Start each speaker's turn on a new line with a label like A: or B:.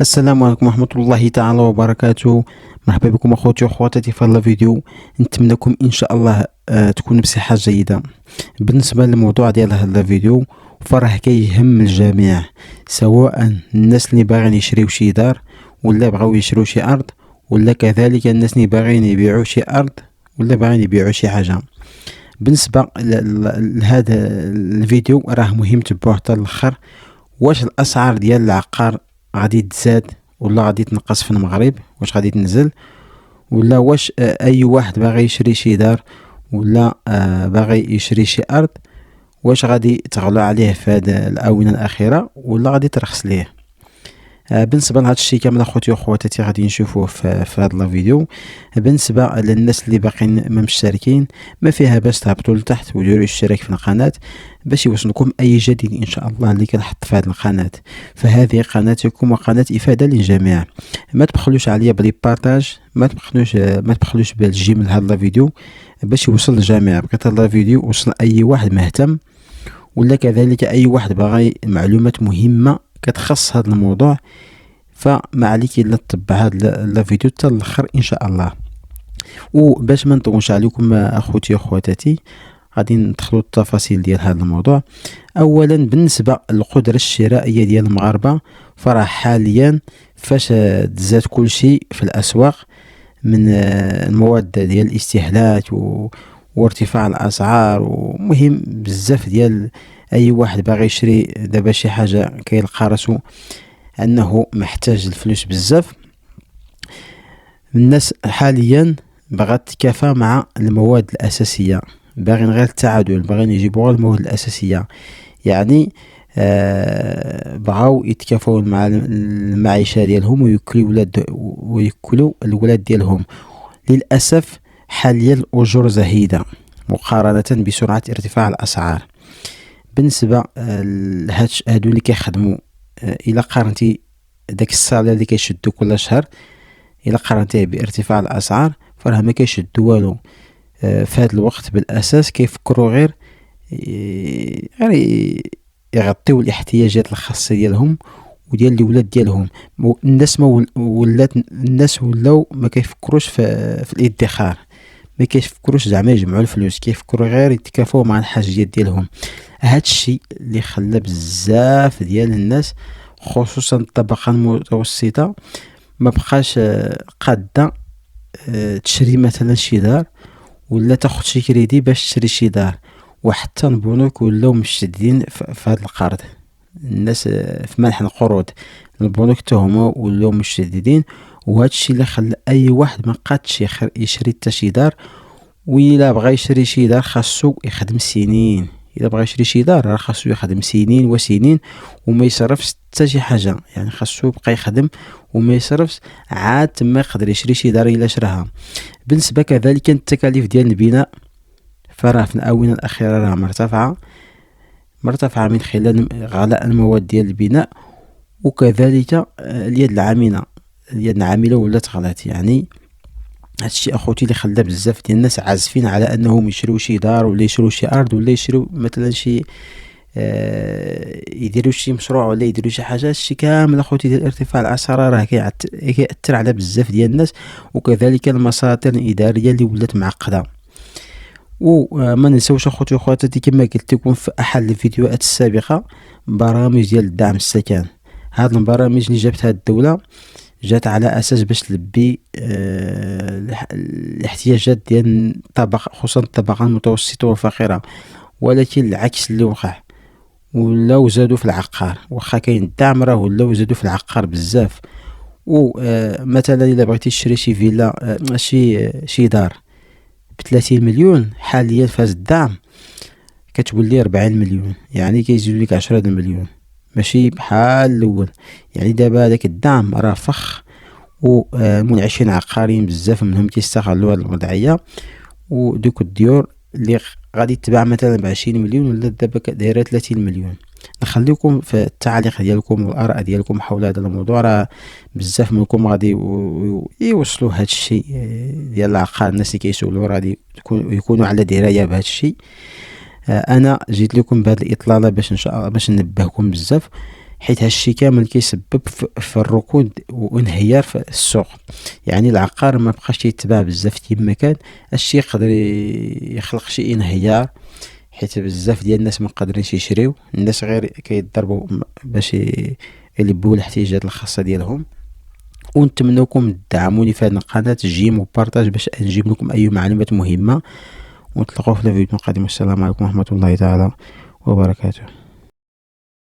A: السلام عليكم ورحمة الله تعالى وبركاته. مرحبا بكم اخوتي واخواتاتي في هذا الفيديو. نتمنى لكم ان شاء الله تكون بصحة جيدة. بالنسبة للموضوع ديال هذا الفيديو فراه كيهم الجميع، سواء الناس اللي باغيين يشريو شي دار ولا بغاو يشريو شي ارض، ولا كذلك الناس اللي باغيين يبيعوا شي ارض ولا باغيين يبيعوا شي حاجة. بالنسبة لهذا الفيديو راه مهم تبعوه حتى الاخر. واش الاسعار ديال العقار غادي تزاد ولا غادي تنقص في المغرب؟ واش غادي تنزل ولا واش اي واحد باغي يشري شي دار ولا باغي يشري شي ارض، واش غادي تغلى عليه في هذه الاونه الاخيره ولا غادي ترخص ليه؟ بالنسبه لهذا الشيء كامل اخوتي واخواتاتي غادي نشوفوه في هذا الفيديو. بالنسبه للناس اللي باقيين ما مشتركين، ما فيها باش تهبطوا لتحت وديروا اشتراك في القناه باش يوصلكم اي جديد ان شاء الله اللي كنحط في هذه القناه. فهذه قناتكم وقناه افاده للجميع. ما تبخلوش عليا بلي بارطاج، ما تبخلوش بالجيم لهذا الفيديو باش يوصل للجميع. بغيت هذا الفيديو يوصل اي واحد مهتم ولا كذلك اي واحد باغي معلومات مهمه كتخص هذا الموضوع، فما عليك الا تتبع هذا الفيديو حتى الاخر ان شاء الله. وباش ما نطولش عليكم اخوتي واخواتاتي غادي ندخلوا التفاصيل ديال هذا الموضوع. اولا بالنسبه للقدره الشرائيه ديال المغاربه، فراه حاليا فاش تزاد كل شيء في الاسواق من المواد ديال الاستهلاك وارتفاع الاسعار، ومهم بزاف ديال اي واحد باغي يشري دابا شي حاجه كيلقى راسو انه محتاج الفلوس بزاف. الناس حاليا بغات تكافى مع المواد الاساسيه، باغيين غير التعادل، باغيين يجيبوا غير المواد الاساسيه. يعني بغاو يتكافوا مع المعيشه ديالهم ويكلوا الولاد ديالهم. للاسف حاليا الاجور زهيده مقارنه بسرعه ارتفاع الاسعار. بالنسبه هادو اللي كيخدموا، الا قارنتي داك الصالير اللي كيشدو كل شهر الا قارنتيه بارتفاع الاسعار فراه ما كيشدو والو. في هذا الوقت بالاساس كيفكروا غير يغطيو الاحتياجات الخاصه ديالهم وديال الولاد ديالهم. الناس ما ولات الناس ولاو ما كيفكروش في الادخار، ما كيفكروش زعما يجمعوا الفلوس، كيفكروا غير يتكافوا مع الحاجيات ديالهم. هذا الشيء اللي خلى بزاف ديال الناس خصوصا الطبقه المتوسطه ما بقاش قاده تشري مثلا شي دار ولا تاخذ شي كريدي باش تشري شي دار. وحتى البنوك ولاو مشددين في هذا القرض. الناس في منح القروض، البنوك حتى هما ولاو مشددين. وهذا الشيء اللي خلى اي واحد ما قادش يشري حتى شي دار. وإلا بغى يشري شي دار خاصو يخدم سنين. الا بغى يشري شي دار راه خاصو يخدم سنين وسنين وما يصرفش حتى شي حاجه. يعني خاصو يبقى يخدم وما يصرفش عاد ما يقدر يشري شي دار الا شراها. بالنسبه كذلك التكاليف ديال البناء فراه في الاونه الاخيره راه مرتفعه من خلال غلاء المواد ديال البناء، وكذلك اليد العامله ولات غلات. يعني هادشي اخوتي اللي خلى بزاف ديال الناس عازفين على انهم يشريو شي دار ولا يشريو شي ارض ولا يشريو مثلا شي يديروا شي مشروع ولا يديروا شي حاجه. هادشي كامل اخوتي ديال ارتفاع الاسعار راه كيأثر على بزاف ديال الناس، وكذلك المصادر الاداريه اللي ولات معقده. وما ننساوش اخوتي واخواتاتي كما قلت لكم في احد الفيديوهات السابقه برامج ديال الدعم السكن. هاد البرامج اللي جابتها الدوله جات على اساس باش تلبي الاحتياجات ديال الطبقه، خصوصا الطبقه المتوسطه والفقيره. ولكن العكس اللي وقع، ولاو زادوا في العقار. واخا كاين الدعم راه ولاو زادوا في العقار بزاف. ومثلا الا بغيتي تشري شي فيلا شي دار ب30 مليون، حاليا فاز الدعم كتولي 40 مليون. يعني كيزيدوا لك 10 مليون، ماشي بحال الاول. يعني دابا هذاك الدعم راه فخ، والمنعشين عقاريين بزاف منهم كيستغلوا هذه الوضعيه. ودوك الديور اللي غادي تباع مثلا ب20 مليون ولا دابا دايره 30 مليون. نخليكم في التعليق ديالكم والاراء ديالكم حول هذا الموضوع. راه بزاف منكم غادي يوصلوا هذا الشيء ديال العقار. الناس اللي كيسولوا غادي يكونوا على درايه بهذا الشيء. انا جيت لكم بهذه الاطلاله باش ان شاء الله باش ننبهكم بزاف. حيت هادشي كامل كيسبب في الركود وانهيار في السوق. يعني العقار ما بقاش يتباع بزاف كيما كان، هادشي يقدر يخلق شي انهيار، حيت بزاف ديال الناس ما قادرينش يشريو، الناس غير كيضربوا باش يلبوا الاحتياجات الخاصه ديالهم. ونتمنىكم تدعموني في هذه القناه، جيم وبارطاج باش نجيب لكم اي معلومات مهمه، ونتلاقاو في الفيديو القادم. السلام عليكم ورحمه الله تعالى وبركاته.